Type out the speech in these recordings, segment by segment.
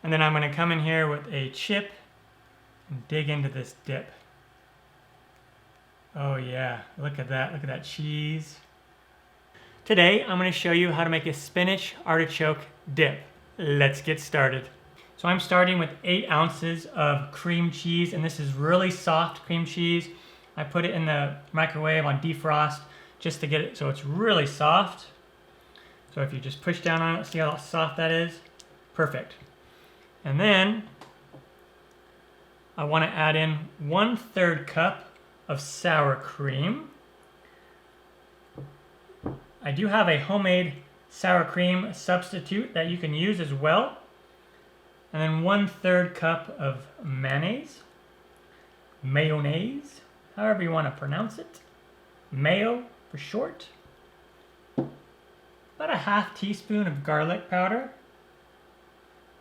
And then I'm going to come in here with a chip and dig into this dip. Oh yeah, look at that cheese. Today I'm going to show you how to make a spinach artichoke dip. Let's get started. So I'm starting with 8 ounces of cream cheese, and this is really soft cream cheese. I put it in the microwave on defrost just to get it so it's really soft. So if you just push down on it, see how soft that is? Perfect. And then I want to add in 1/3 cup of sour cream. I do have a homemade sour cream substitute that you can use as well. And then 1/3 cup of mayonnaise, however you want to pronounce it. Mayo for short. About a 1/2 teaspoon of garlic powder.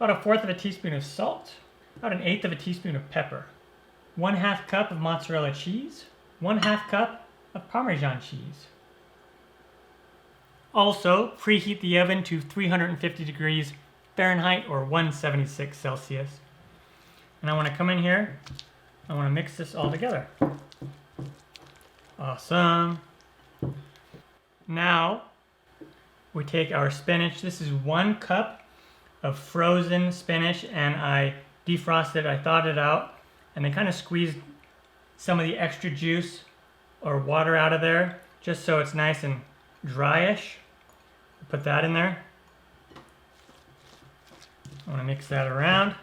About a 1/4 of a teaspoon of salt. About an 1/8 of a teaspoon of pepper. 1/2 cup of mozzarella cheese. 1/2 cup of Parmesan cheese. Also, preheat the oven to 350 degrees Fahrenheit or 176 Celsius. And I want to come in here, I want to mix this all together. Awesome. Now, we take our spinach. This is 1 cup of frozen spinach, and I defrosted, I thawed it out, and then kind of squeezed some of the extra juice or water out of there, just so it's nice and dryish. Put that in there. I want to mix that around.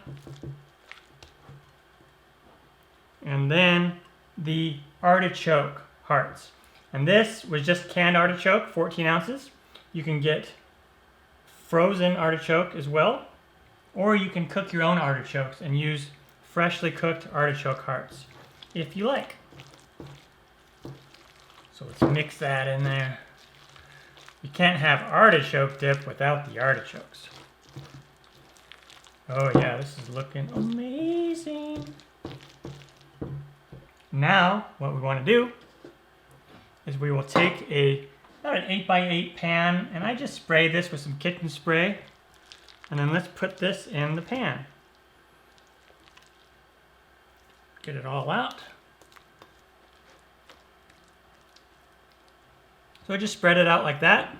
And then the artichoke hearts. And this was just canned artichoke, 14 ounces. You can get frozen artichoke as well, or you can cook your own artichokes and use freshly cooked artichoke hearts, if you like. So let's mix that in there. You can't have artichoke dip without the artichokes. Oh yeah, this is looking amazing. Now, what we want to do is we will take about an 8x8 pan, and I just spray this with some kitchen spray, and then let's put this in the pan. Get it all out. So just spread it out like that,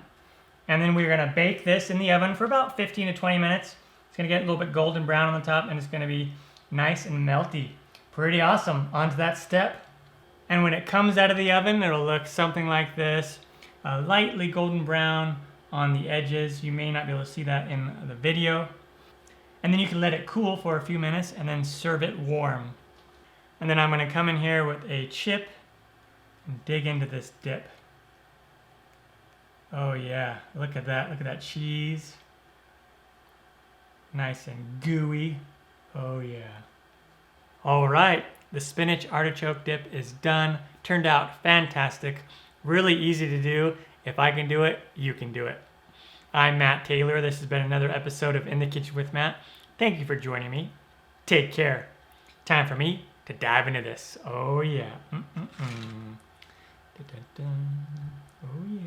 and then we're going to bake this in the oven for about 15 to 20 minutes. It's going to get a little bit golden brown on the top, and it's going to be nice and melty. Pretty awesome. On to that step. And when it comes out of the oven, it'll look something like this. Lightly golden brown on the edges. You may not be able to see that in the video. And then you can let it cool for a few minutes and then serve it warm. And then I'm going to come in here with a chip and dig into this dip. Oh yeah, look at that cheese. Nice and gooey. Oh yeah. All right, the spinach artichoke dip is done. Turned out fantastic. Really easy to do. If I can do it, you can do it. I'm Matt Taylor. This has been another episode of In the Kitchen with Matt. Thank you for joining me. Take care. Time for me to dive into this. Oh yeah. Da-da-da. Oh yeah.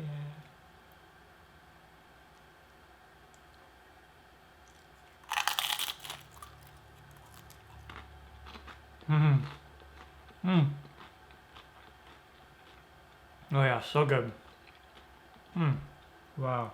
Oh yeah, so good. Wow.